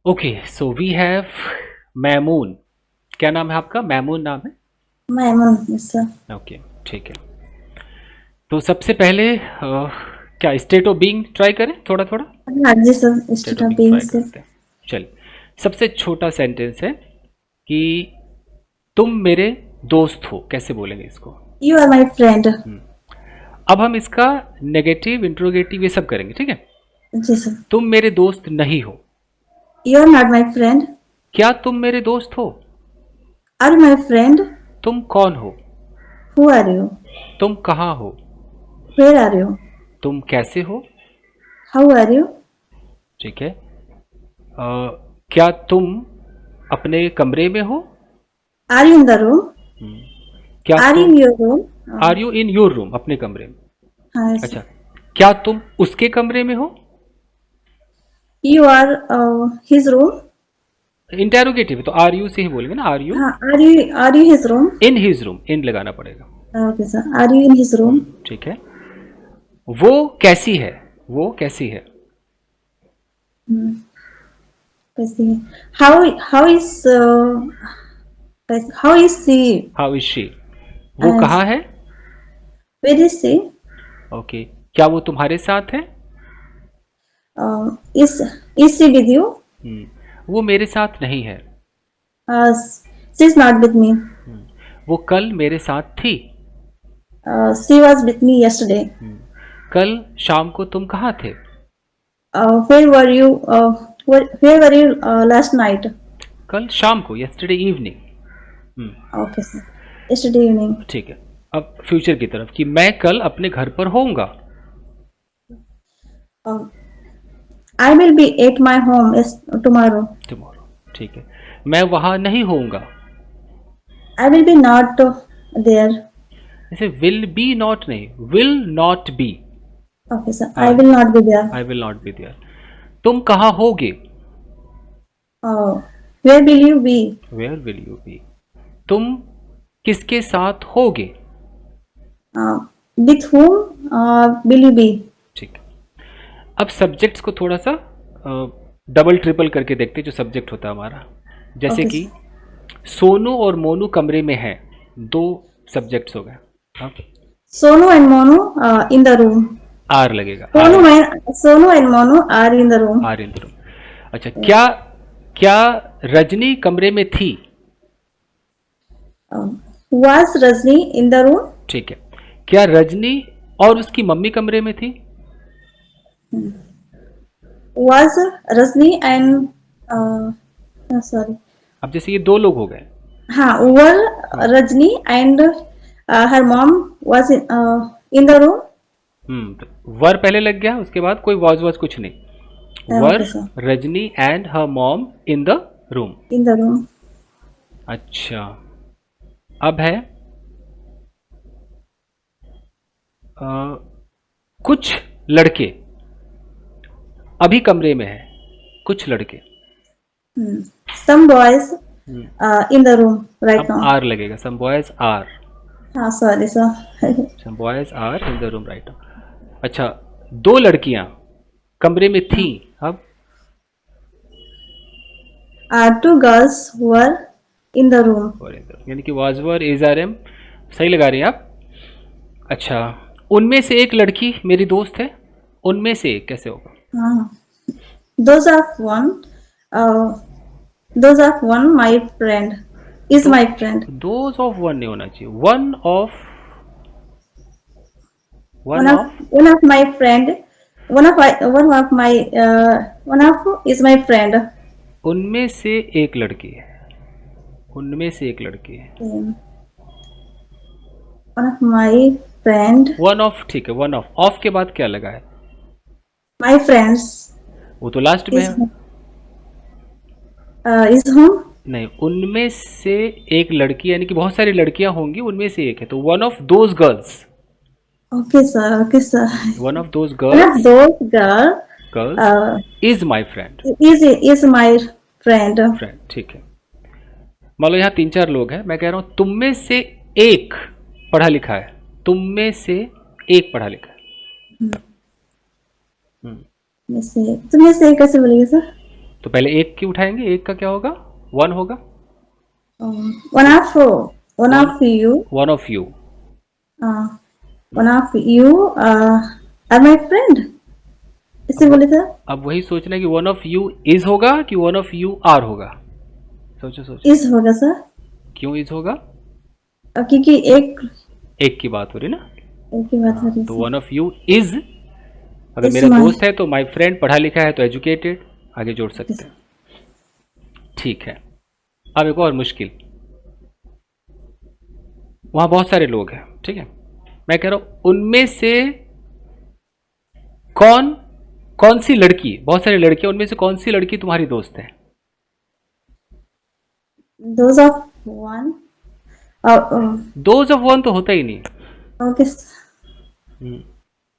Okay, so we have Maimoon. क्या नाम है आपका? मैमून नाम है? Maimoon, yes sir. ओके, ठीक है। तो सबसे पहले क्या स्टेट ऑफ बीइंग ट्राई करें थोड़ा थोड़ा? हाँ जी sir, state state of of being being try से। करते हैं। चलिए, सबसे छोटा सेंटेंस है कि तुम मेरे दोस्त हो, कैसे बोलेंगे इसको? You are my friend. Hmm, अब हम इसका नेगेटिव इंट्रोगेटिव ये सब करेंगे, ठीक है? जी सर। तुम मेरे दोस्त नहीं हो। You are not my friend. क्या तुम मेरे दोस्त हो? Are you my friend? तुम कौन हो? Who are you? तुम कहाँ हो? Where are you? तुम कैसे हो? How are you? ठीक है। क्या तुम अपने कमरे में हो? Are you in the room? Hmm, क्या आर यू तुम in your room? Are you in your room, अपने कमरे में? हाँ अच्छा, सर। क्या तुम उसके कमरे में हो? You are his room? Interrogative है तो आर यू से ही बोलेंगे ना, आर यू हाँ, are you his room? In his room, in लगाना पड़ेगा। Okay sir, are you in his room? ठीक है। वो कैसी है? वो कैसी है? कैसी है? How how is how is she? How is she? वो कहाँ है? Where is C? ओके, क्या वो तुम्हारे साथ है? Is she with you? वो मेरे साथ नहीं है। She is not with me. वो कल मेरे साथ थी। She was with me yesterday. कल शाम को तुम कहाँ थे? Where were you? Where were you last night? कल शाम को, yesterday evening. Okay, sir. Yesterday evening. ठीक है। अब फ्यूचर की तरफ कि मैं कल अपने घर पर होऊंगा। Uh, I will be at my home tomorrow. Tomorrow, ठीक है। मैं वहां नहीं होऊंगा। I will be not there. जैसे विल बी नॉट नहीं, will not be. Okay, sir. I I will not be there. I will not be there. तुम कहाँ होगे? Uh, where will you be? Where will you be? तुम किसके साथ होगे? With whom will you be? ठीक है। अब सब्जेक्ट्स को थोड़ा सा डबल ट्रिपल करके देखते हैं, जो सब्जेक्ट होता है हमारा। जैसे Okay, कि sir. सोनू और मोनू कमरे में हैं, दो सब्जेक्ट्स हो गए। अब Sonu and Monu in the room. Are लगेगा, Sonu and Monu are in the room. Are in the room. अच्छा, क्या Yes. क्या रजनी कमरे में थी? Was Rajni in the room? ठीक है। क्या रजनी और उसकी मम्मी कमरे में थी? Was Rajni and sorry. अब जैसे ये दो लोग हो गए। हाँ, were हाँ। Rajni and her mom was in the room? तो वर पहले लग गया, उसके बाद कोई वॉज कुछ नहीं। वर Okay, sir. Rajni and her mom in the room. In the room. अच्छा, अब है अ, कुछ लड़के अभी कमरे में हैं, कुछ लड़के। Some boys in the room right अब now. आर लगेगा, सम बॉयज आर। हाँ, sorry, sir. Some boys are in the room right. अच्छा, दो लड़कियां कमरे में थीं। अब Two girls were in the room. Were in the room, यानी कि was were is are am सही लगा रही हैं आप। अच्छा, उनमें से एक लड़की मेरी दोस्त है। उनमें से एक कैसे होगा? हाँ, those of one, uh, those of one my friend is दो my friend. Those of one नहीं होना चाहिए, one of, one One of of. one of my friend, one of is my friend. उनमें से एक लड़की है, उनमें से एक लड़की है। One of my friend, one of, ठीक है। वन ऑफ के बाद क्या लगा है? my friends वो तो लास्ट में is है। is whom? नहीं, उनमें से एक लड़की यानी कि बहुत सारी लड़कियां होंगी, उनमें से एक है, तो one of those girls. Okay, sir. Okay, sir. One of those One of girls, those girl girls uh, is my friend. is my friend. Friend, ठीक है। मान लो यहाँ तीन चार लोग हैं, मैं कह रहा हूँ तुम में से एक पढ़ा लिखा है, तुम में से एक पढ़ा लिखा है। में से कैसे बोलेंगे सर? तो पहले एक की उठाएंगे, एक का क्या होगा? वन होगा। one of one one, of you one of you. uh, one of you are my friend, इसे अब बोले था। अब वही सोचना है कि वन ऑफ यू इज होगा कि वन ऑफ यू आर होगा। सोचो सोचो। इस होगा सर। क्यों इज होगा? क्योंकि एक एक की बात हो रही ना। एक ही बात हो हाँ, रही तो sir. One of you is, अगर इस मेरा माय दोस्त है तो माई फ्रेंड, पढ़ा लिखा है तो एजुकेटेड, आगे जोड़ सकते हैं। ठीक है। अब एक और मुश्किल, वहां बहुत सारे लोग हैं, ठीक है। मैं कह रहा हूं उनमें से कौन, कौन सी लड़की, बहुत सारी लड़कियां, उनमें से कौन सी लड़की तुम्हारी दोस्त है? those of one those of one तो होता ही नहीं। ओके, हम्म,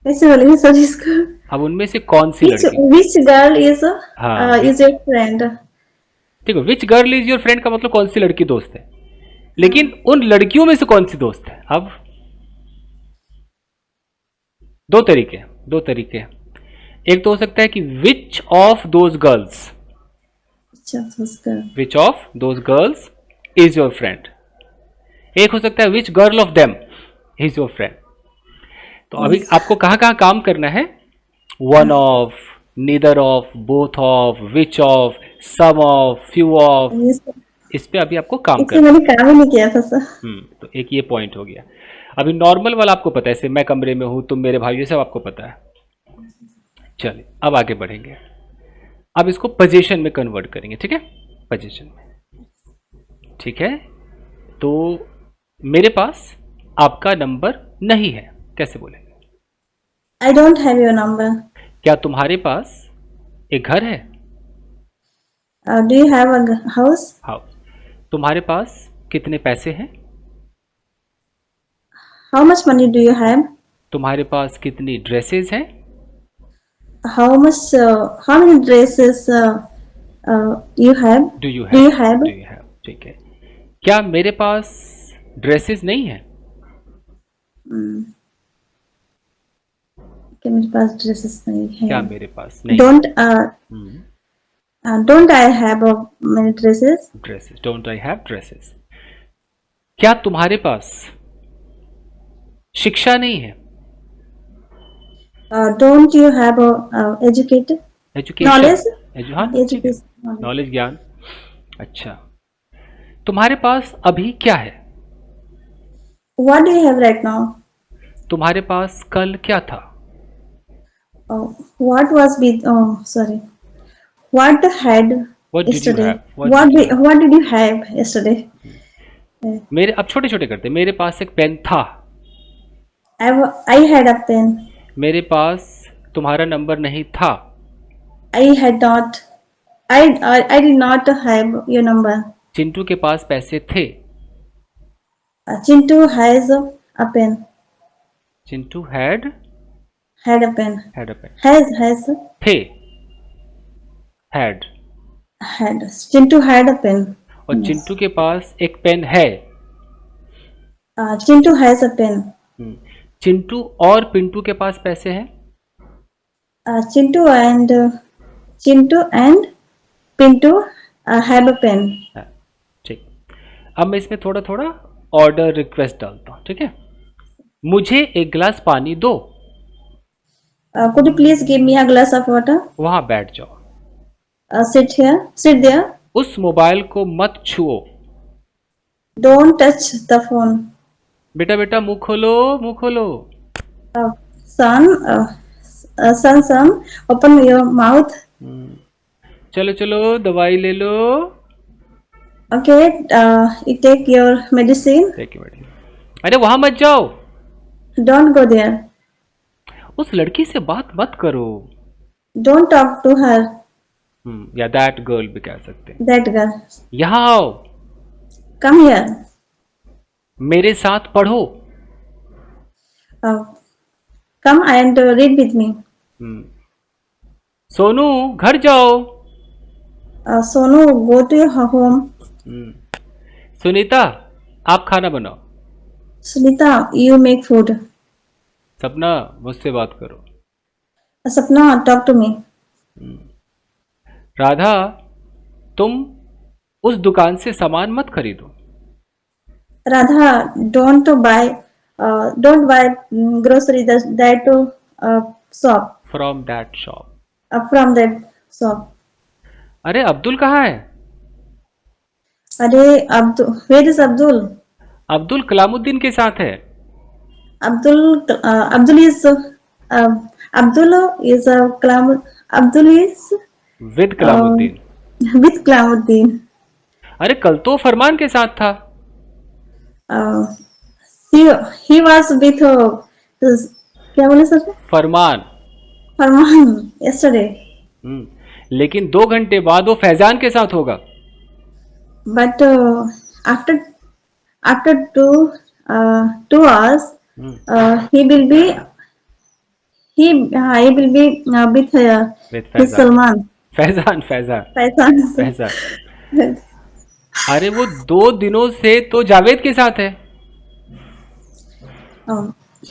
कैसे बोलेंगे सर इसको? अब उनमें से कौन सी which लड़की? which girl हाँ, is your friend? देखो, विच गर्ल इज योर फ्रेंड का मतलब कौन सी लड़की दोस्त है, लेकिन हाँ, उन लड़कियों में से कौन सी दोस्त है? अब दो तरीके हैं, दो तरीके हैं। एक तो हो सकता है कि विच ऑफ दोज गर्ल्स, अच्छा उसका which of those girls is your friend. एक हो सकता है which girl of them is your friend. तो अभी yes आपको कहाँ कहाँ काम करना है? One of, neither of, both of, which of, some of, few of, yes इस पे अभी आपको काम इससे करना मैंने काम ही नहीं किया था सर। है। तो एक ये पॉइंट हो गया। अभी नॉर्मल वाला आपको पता है, जैसे मैं कमरे में हूं, तुम मेरे भाई, ये सब आपको पता है। चलिए अब आगे बढ़ेंगे। अब इसको पोजीशन में कन्वर्ट करेंगे, ठीक है, पोजीशन में। ठीक है, तो मेरे पास आपका नंबर नहीं है, कैसे बोलेंगे? I don't have your number. क्या तुम्हारे पास एक घर है? Do you have a house? House. तुम्हारे पास कितने पैसे हैं? How much money do you have? तुम्हारे पास कितनी ड्रेसेस हैं? How many dresses you have? Do you Do have? you have? Do you have, ठीक है। क्या मेरे पास ड्रेसेस नहीं है? Hmm, कि मेरे पास ड्रेसेस नहीं है। क्या मेरे पास नहीं? Don't I have many dresses? Dresses, don't I have dresses. क्या तुम्हारे पास शिक्षा नहीं है? Don't you have educated education, knowledge? हाँ, Education knowledge. नॉलेज, ज्ञान। अच्छा, तुम्हारे पास अभी क्या है? What do you have right now? तुम्हारे पास कल क्या था? What was with? Oh, sorry. What had What did you yesterday? have? What What did you have yesterday? मेरे, अब छोटे छोटे करते, मेरे पास एक पेन था। I had a pen. मेरे पास तुम्हारा नंबर नहीं था। I had not. I did not have your number. Chintu के पास पैसे थे। Chintu has a pen. Chintu had, Had a pen. Had a pen. Has थे, had. had. Chintu had a pen. और Yes. Chintu के पास एक पेन है। Chintu has a pen. Chintu और पिंटू के पास पैसे हैं। Chintu and Pintu have a pen. हाँ, ठीक। अब मैं इसमें थोड़ा थोड़ा ऑर्डर रिक्वेस्ट डालता हूँ, ठीक है। मुझे एक गिलास पानी दो। Could you please give me a glass of water? वहां बैठ जाओ। Sit here. Sit there. उस मोबाइल को मत छुओ। Don't touch the phone. बेटा बेटा मुंह खोलो, मुंह खोलो। Son, open your mouth. चलो चलो दवाई ले लो। Okay, you take your medicine. देखिए बेटी, अरे वहां मत जाओ। Don't go there. उस लड़की से बात मत करो। Don't talk to her. या दैट गर्ल भी कह सकते हैं। That girl. यहाँ आओ, Come here. मेरे साथ पढ़ो। Come and read with me. Sonu घर जाओ। Sonu, go to your home. Sunita आप खाना बनाओ। Sunita, you make food. सपना मुझसे बात करो। Sapna, talk to me. Radha तुम उस दुकान से सामान मत खरीदो। Radha, don't buy grocery that shop from that shop. from that shop. अरे अब्दुल कहाँ है? अरे Abdul, where is Abdul? Abdul Kalamuddin के साथ है। Abdul is Kalam. Abdul is with uh, Kalamuddin. with Kalamuddin. अरे कल तो फरमान के साथ था। Uh, he he was with क्या बोले सर? फरमान। फरमान yesterday. लेकिन 2 घंटे बाद वो फैजान के साथ होगा। But after 2 hours, hmm, he will be he will be with with his Faizan. Salman. Faizan Faizan Faisan. Faizan. अरे वो 2 दिनों से तो जावेद के साथ है।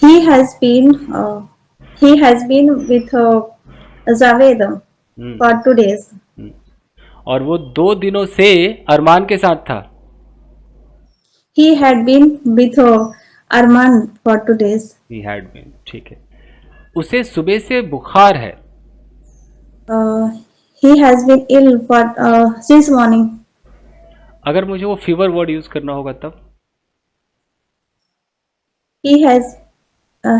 He has been with Javed hmm, for 2 days. हम्म। और वो 2 दिनों से अरमान के साथ था। He had been with Arman for 2 days. He had been, ठीक है। उसे सुबह से बुखार है। Uh, he has been ill for since morning. अगर मुझे वो फीवर वर्ड यूज करना होगा तब? He has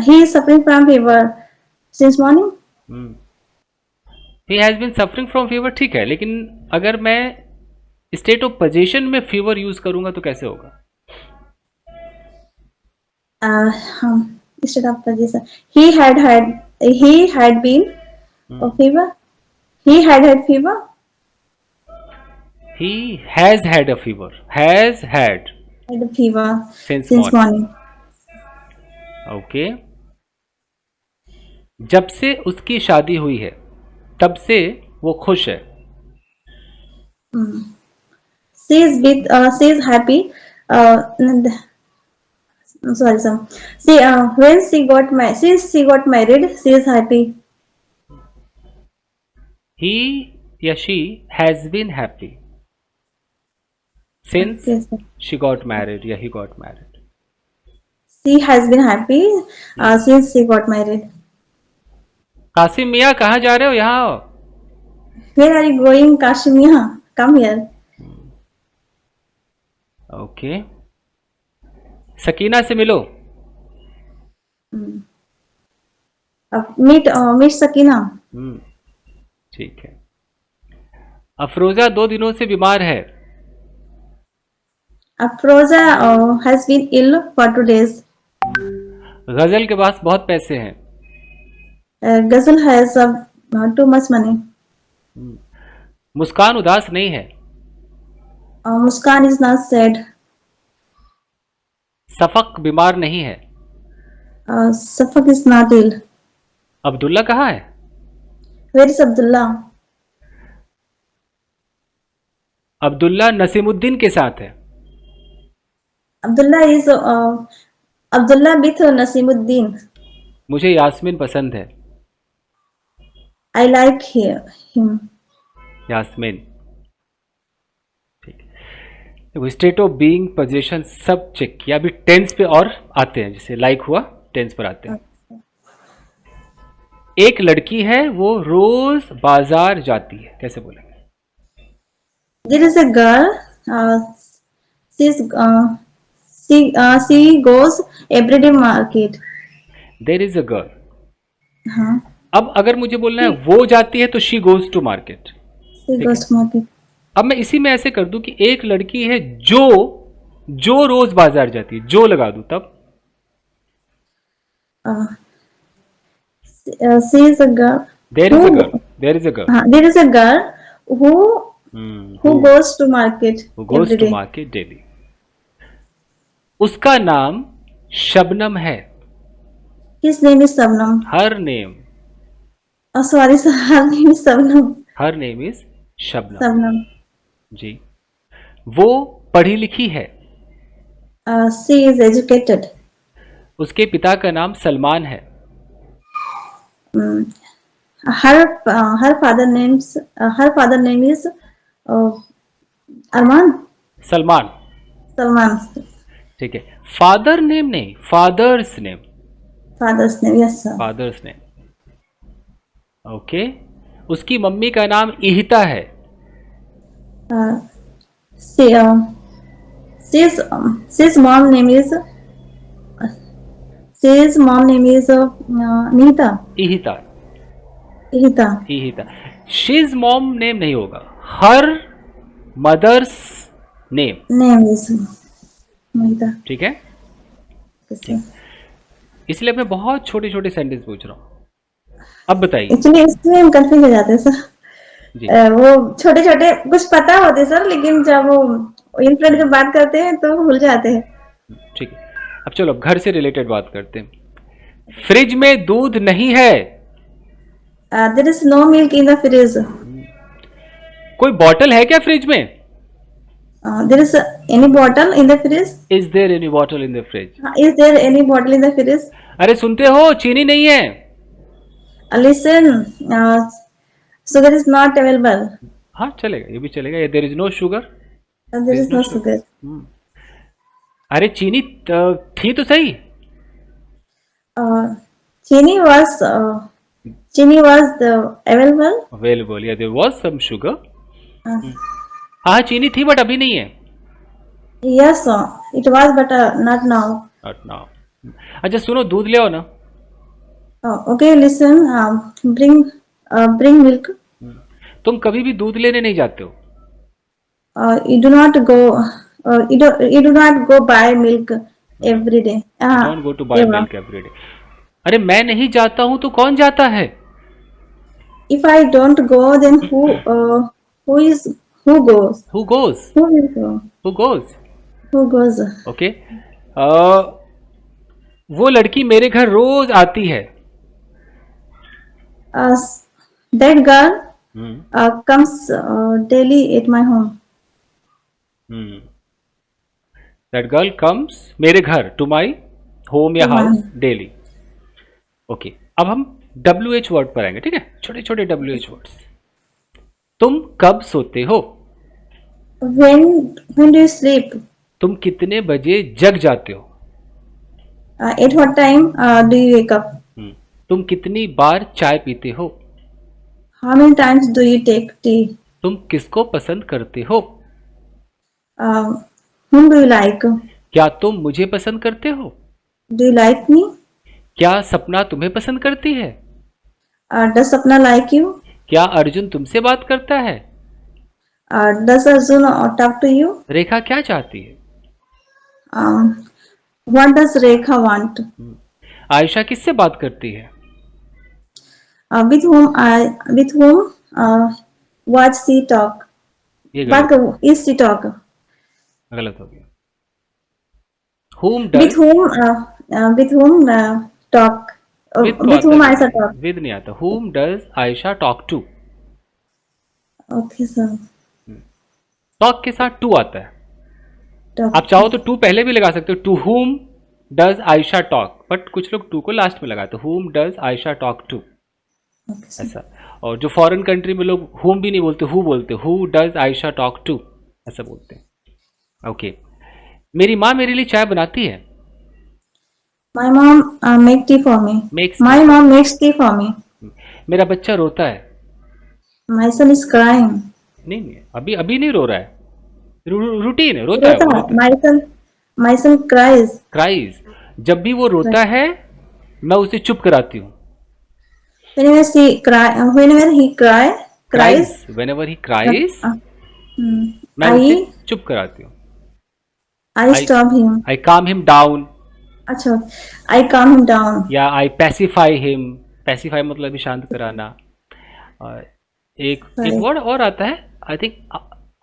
he is suffering from fever since morning. He has been suffering from fever, ठीक है, लेकिन अगर मैं स्टेट ऑफ पोजीशन में फीवर यूज करूंगा तो कैसे होगा? Instead of position, he had been a fever. He had fever he has had a fever, has had had a fever since since morning. morning. Okay. जब से उसकी शादी हुई है तब से वो खुश है। She is happy. Sorry, sir. When since she got married, she is happy. He या she has been happy since Okay, sir. She got married या he got married. She has been happy since she got married. Kasim मियाँ कहाँ जा रहे हो? यहाँ आओ। Where are you going, Kashmir? Come here. Okay. Sakina से मिलो। Meet Sakina. ठीक है। अफरोजा 2 दिनों से बीमार है। Afroza has been ill for 2 days. गजल के पास बहुत पैसे हैं। Ghazal has too much money. मुस्कान उदास नहीं है। Muskan is not sad. सफक बीमार नहीं है। Safak is not ill. Abdullah कहाँ है? Where is Abdullah? Abdullah Nasimuddin के साथ है। Abdullah is Abdullah with Nasimuddin. मुझे यास्मीन पसंद है। I like him. यास्मीन, ठीक। देखो स्टेट ऑफ बीइंग, पोजीशन सब चेक किया, अभी टेंस पे और आते हैं। जैसे लाइक हुआ, टेंस पर आते हैं। एक लड़की है वो रोज बाजार जाती है, कैसे बोलेंगे? There is a girl. She's she goes everyday market. There is a girl. हाँ. अब अगर मुझे बोलना है वो जाती है तो she goes to market. She goes to market. अब मैं इसी में ऐसे कर दूं कि एक लड़की है जो रोज बाजार जाती है, जो लगा दूं तब? She is a girl. There is a girl, there is a girl There is a girl who goes to market who goes every to day. market daily. उसका नाम शबनम है। His name is Sabnam. Her name, Oh, sorry, sir. Her name is Sabnam. Her name is Shabnam. Sabnam. जी। वो पढ़ी लिखी है। She is educated. उसके पिता का नाम सलमान है। Her father name is Arman. Salman. Salman. ठीक है, फादर नेम नहीं, father's name. Father's name. Yes, sir. Father's name, okay. उसकी मम्मी का नाम इहिता है। Uh, she, she's mom name is Nita. Ihita, Ihita. Ihita. She's mom name नहीं होगा, her mother's name. Name is Nita. ठीक है, Yes, ठीक। sir. इसलिए मैं बहुत छोटे छोटे सेंटेंस पूछ रहा हूँ। अब बताइए एक्चुअली इसमें हम कंफ्यूज हो जाते हैं सर। जी। वो छोटे छोटे कुछ पता होते सर, लेकिन जब वो इन फ्रेंड की बात करते हैं तो भूल जाते हैं। ठीक है, अब चलो अब घर से रिलेटेड बात करते हैं। फ्रिज में दूध नहीं है। There is no milk in the fridge. कोई बॉटल है क्या फ्रिज में? There is any bottle in the fridge. Is there any bottle in the fridge? Is there any bottle in the fridge? अरे सुनते हो, चीनी नहीं है। Listen, sugar is not available. हाँ चलेगा, ये भी चलेगा। There is no sugar, There there is is no no sugar. sugar. अरे चीनी थी तो सही। Chini was available. अवेलेबल, या there was some sugar. Uh, हाँ चीनी थी बट अभी नहीं है। yes, it was, but not now. Not now. अच्छा सुनो, दूध ले आओ ना। Okay, listen. Bring milk. तुम कभी भी दूध लेने नहीं जाते हो। You do not go. You do not go buy milk every day. Don't go to buy Eva. Milk every day. अरे मैं नहीं जाता हूं तो कौन जाता है? If I don't go, then who goes? Who goes? Who will go? Who goes? Who goes? Okay. वो लड़की मेरे घर रोज आती है। Uh, that girl comes daily at my home. That girl comes मेरे घर, टू माई होम या To my house home. Daily. Okay, अब हम WH वर्ड पर आएंगे, ठीक है, छोटे छोटे WH वर्ड्स। तुम कब सोते हो? When do you sleep? तुम कितने बजे जग जाते हो? At what time do you wake up? तुम कितनी बार चाय पीते हो? How many times do you take tea? तुम किसको पसंद करते हो? Whom do you like? क्या तुम मुझे पसंद करते हो? Do you like me? क्या सपना तुम्हें पसंद करती है? Does Sapna like you? क्या अर्जुन तुमसे बात करता है? Does Arjun talk to you? रेखा क्या चाहती है? What does Rekha want? Ayesha किससे बात करती है? With whom was she talk? ये What गलत, is she talk? गलत हो गया। Whom With does, whom talk? with तो With आता whom नहीं, Aisha talk? with नहीं आता। Whom does Ayesha talk to? Okay, sir. Talk के साथ टू आता है। Talk. आप चाहो तो टू पहले भी लगा सकते हो, to whom does Ayesha talk, but कुछ लोग टू को लास्ट में लगाते, whom does Ayesha talk to, Okay, sir. ऐसा। और जो फॉरेन कंट्री में लोग whom भी नहीं बोलते, who बोलते, who does Ayesha talk to, ऐसा बोलते हैं। ओके, मेरी माँ मेरे लिए चाय बनाती है। My mom make tea for me. Makes My tea. mom makes tea for me. मेरा बच्चा रोता है। My son is crying. नहीं नहीं, अभी अभी नहीं रो रहा है, रूटीन है, रोता है वो, रोता है। My son cries. क्राइज, जब भी वो रोता है मैं उसे चुप कराती हूँ। Whenever he cries, whenever he cries, hmm, मैं उसे चुप कराती हूँ। I stop him. I calm him down, अच्छा, I calm him down. या I pacify him। pacify मतलब भी शांत कराना। और एक वर्ड और आता है, आई थिंक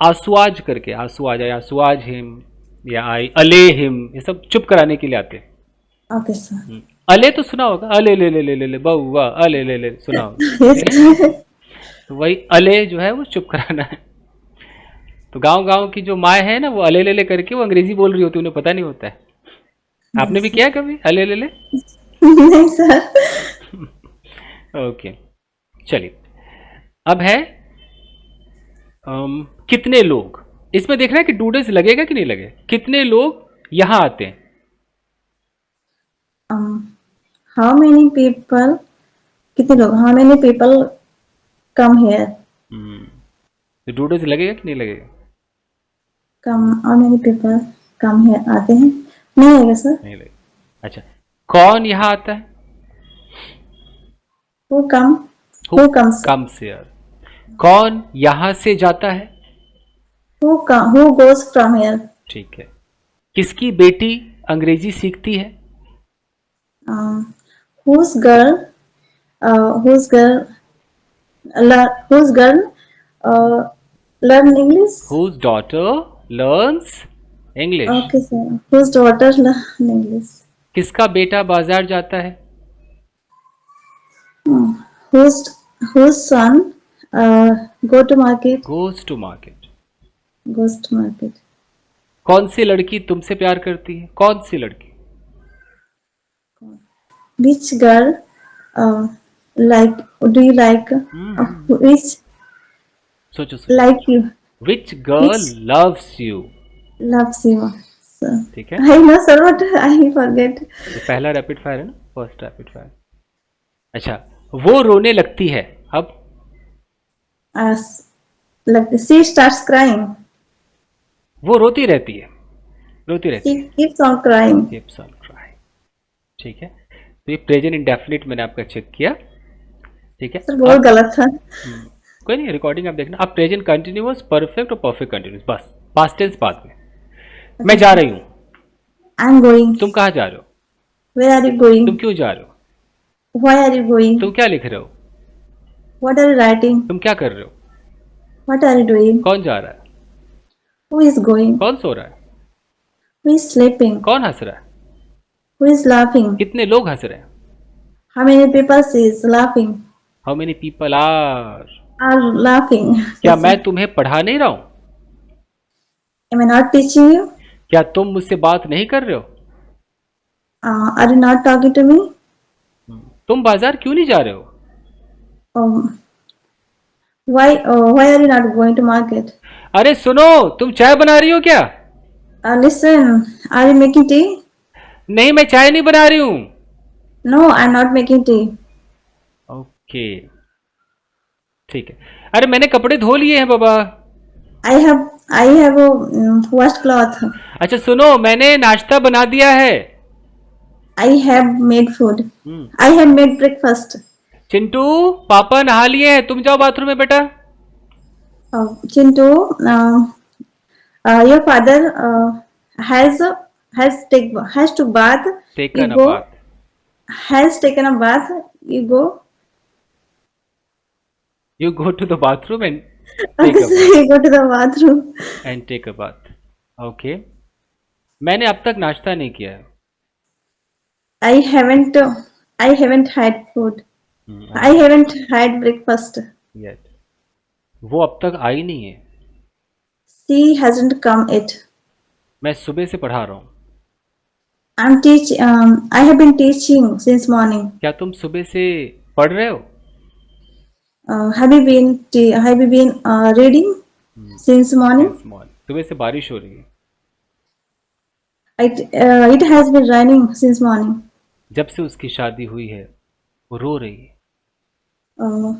आसुआज करके, आसुआज या आसुआज हिम, या आई अले हिम, ये सब चुप कराने के लिए आते हैं। Okay, sir. अले तो सुना होगा, अले ले ले ले ले ले बउआ, अले ले ले सुना होगा। तो वही अले जो है वो चुप कराना है। तो गांव की जो माँ है ना, वो अले ले ले करके वो अंग्रेजी बोल रही होती है, उन्हें पता नहीं होता है। आपने भी किया कभी अले ले ले? नहीं सर। ओके, चलिए अब है कितने लोग, इसमें देखना है कि डूडल्स लगेगा कि नहीं लगे। कितने लोग यहां आते हैं? How many people? कितने लोग? How many people come here? तो डूडल्स लगेगा कि नहीं लगेगा? Come. How many people come here? आते हैं? नहीं आएगा सर। नहीं लगेगा। अच्छा, कौन यहां आता है? Who come? Who comes? Comes here. कौन यहां से जाता है? Who come? Who goes from here? ठीक है। किसकी बेटी अंग्रेजी सीखती है? Whose girl? Whose girl? Whose girl? Learn English? Whose daughter learns English? Okay, sir. Whose daughter learn English? किसका बेटा बाजार जाता है? Hmm. Whose son go to market? Goes to market. Goes to market. कौन सी लड़की तुमसे प्यार करती है? कौन सी लड़की? Which girl like? Do you like? Which सोचो सोचो। like you? Which girl loves you? Loves you? Sir. ठीक है। I know, sir, but I forget. ये पहला रैपिड फायर है ना, फर्स्ट रैपिड फायर। अच्छा, वो रोने लगती है अब? Like she starts crying. वो रोती रहती है, रोती रहती She है। keeps on crying. Keeps on crying. ठीक है, तो ये प्रेजेंट इंडेफिनिट मैंने आपका चेक किया। ठीक है, सर बहुत गलत था। कोई नहीं, रिकॉर्डिंग आप देखना। अब प्रेजेंट कंटिन्यूअस, परफेक्ट और परफेक्ट कंटिन्यूअस, बस पास्ट टेंस बाद में। मैं जा रही हूँ। I am going. तुम कहाँ जा रहे हो? Where are you going? तुम क्यों जा रहे हो? Why are you going? तुम क्या लिख रहे हो? What are you writing? तुम क्या कर रहे हो? What are you doing? कौन जा रहा है? Who is going? कौन सो रहा है? Who is sleeping? कौन हंस रहा है? Who is laughing? कितने लोग हंस रहे हैं? How many people is laughing? How many people are? Are laughing? क्या मैं तुम्हें पढ़ा नहीं रहा हूं? Am I not teaching you? क्या तुम मुझसे बात नहीं कर रहे हो? Are you not talking to me? तुम बाजार क्यों नहीं जा रहे हो? Um, why are you not going to market? अरे सुनो, तुम चाय बना रही हो क्या? Listen, are you making tea? नहीं, मैं चाय नहीं बना रही हूं। No, I'm not making tea. Okay, ठीक है। अरे मैंने कपड़े धो लिए हैं बाबा। I have a washed cloth. अच्छा सुनो, मैंने नाश्ता बना दिया है। I have made food. I have made breakfast. Chintu, पापा नहा लिए हैं, तुम जाओ बाथरूम में बेटा। Chintu, your father has to bath. Taken You a go. Bath. Has taken a bath. You go. You go to the bathroom and Okay, take a so bath. you go to the bathroom. And take a bath. Okay. मैंने अब तक नाश्ता नहीं किया है। I haven't had food. I haven't had breakfast. Yet. वो अब तक आई नहीं है। She hasn't come yet. मैं सुबह से पढ़ा रहा हूँ। I have been teaching since morning. क्या तुम सुबह से पढ़ रहे हो? Have you been reading since morning? Since morning. सुबह से बारिश हो रही है। It has been raining since morning. जब से उसकी शादी हुई है वो रो रही है।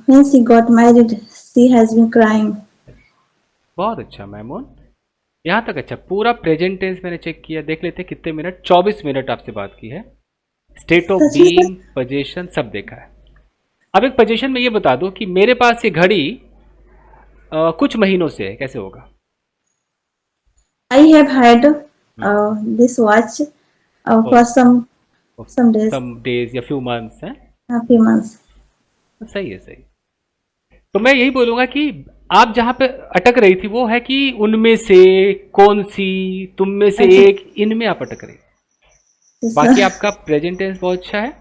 When she got married, she has been crying. बहुत अच्छा मैमून, यहाँ तक अच्छा। पूरा प्रेजेंट टेंस मैंने चेक किया, देख लेते हैं कितने मिनट। 24 मिनट आपसे बात की है। स्टेट ऑफ बीइंग, पोजीशन सब देखा है। अब एक पोजीशन में ये बता दो कि मेरे पास ये घड़ी कुछ महीनों से है, कैसे होगा? I have had this watch for some days. Some days या few months है। A few months. सही है, सही। तो मैं यही बोलूंगा कि आप जहां पे अटक रही थी वो है कि उनमें से कौन सी, तुम में से एक, इनमें आप अटक रही। बाकी आपका प्रेजेंट टेंस बहुत अच्छा है।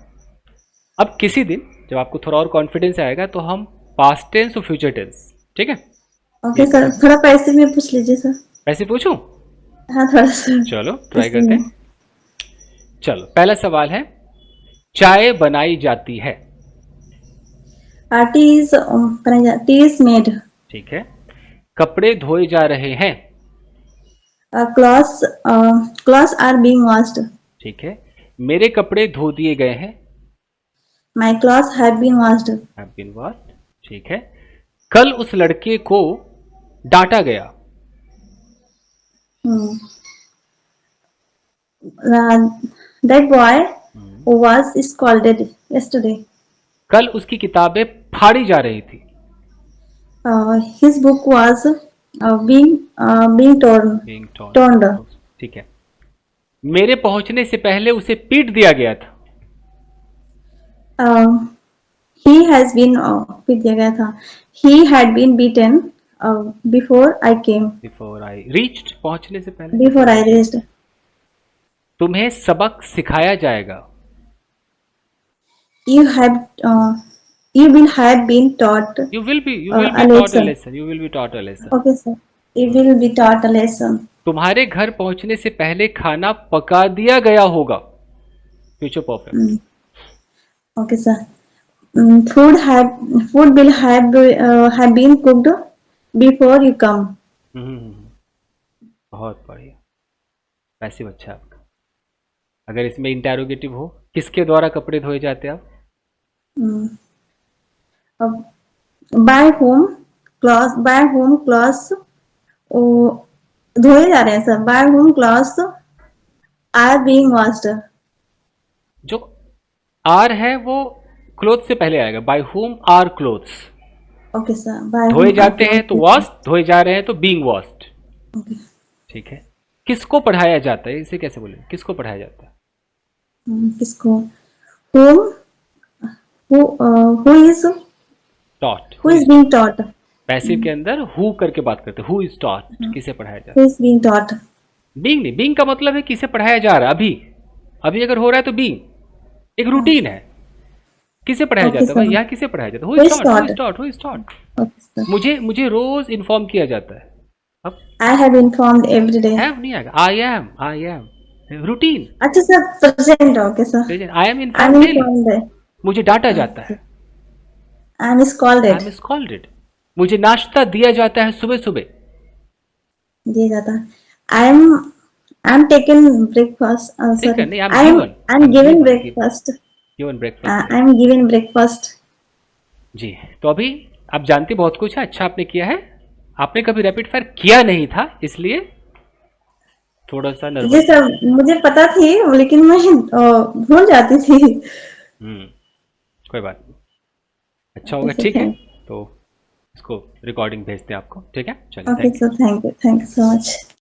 अब किसी दिन जब आपको थोड़ा और कॉन्फिडेंस आएगा तो हम पास्ट टेंस और फ्यूचर टेंस, ठीक है? ओके सर, थोड़ा पैसे में पूछ लीजिए सर। पैसे पूछूं? हाँ थोड़ा सा। चलो ट्राई करते हैं। चलो पहला सवाल है, चाय बनाई जाती है। T is made. ठीक है। कपड़े धोए जा रहे हैं। Clothes are being washed. ठीक है। मेरे कपड़े धो दिए गए हैं। My clothes have been washed. Have been washed. ठीक है। कल उस लड़के को डांटा गया। Hmm. That boy was scolded yesterday. कल उसकी किताबें फाड़ी जा रही थी। His book was being being torn. Torn. ठीक है। मेरे पहुंचने से पहले उसे पीट दिया गया था। Uh, he has been पीट दिया गया था. He had been beaten before I came. Before I reached, पहुंचने से पहले। Before I reached. तुम्हें सबक सिखाया जाएगा। You have you will have been taught you will be a taught a lesson. Lesson. You will be taught a lesson. Okay, sir. You will be taught a lesson. तुम्हारे घर पहुंचने से पहले खाना पका दिया गया होगा। Future perfect. Okay, sir. Food will have been cooked before you come. बहुत बढ़िया। पैसिव अच्छा है आपका। अगर इसमें इंटेरोगेटिव हो, किसके द्वारा कपड़े धोए जाते हैं आप? Mm. By whom clothes धोए जा रहे हैं sir. By whom clothes are being washed. जो आर है वो क्लोथ से पहले आएगा। By whom are clothes. Okay, sir. By धोए whom are जाते हैं तो clothes. वॉश, धोए जा रहे हैं तो बीइंग वॉश्ड। Okay. ठीक है। किसको पढ़ाया जाता है, इसे कैसे बोले? किसको पढ़ाया जाता है? किसको? Whom who is taught. being taught. Passive के अंदर हु करके बात करते हैं। हु इज टॉट, किसे पढ़ाया जाता Who is being taught. है। बीइंग नहीं, बीइंग का मतलब है किसे पढ़ाया जा रहा है। अभी अभी अगर हो रहा है तो बीइंग एक रूटीन है। किसे पढ़ाया Okay, जाता है भाई? sir. यहाँ किसे पढ़ाया जाता है? Who is taught? Who is taught. Okay, sir. मुझे रोज इन्फॉर्म किया जाता है। अब I have informed every day. Have नहीं आएगा। I am routine. अच्छा sir, present. Okay, sir. I am I'm inform daily. informed. मुझे डांटा जाता है। I'm I scolded. M scolded. मुझे नाश्ता दिया जाता है सुबह सुबह। दिया जाता है. I'm taken breakfast. ठीक है। Sorry. नहीं, I am given. I'm given breakfast. Given breakfast. I'm given breakfast. जी। तो अभी आप जानते बहुत कुछ है। अच्छा आपने किया है। आपने कभी रैपिड फायर किया नहीं था, इसलिए थोड़ा सा जी नर्वस। सर, मुझे पता थी लेकिन मैं भूल जाती थी. कोई बात नहीं। अच्छा Okay, होगा। sir, ठीक है। thank you. तो इसको रिकॉर्डिंग भेजते हैं आपको। ठीक है, चलिए। Okay, thank you. sir, thank you so much.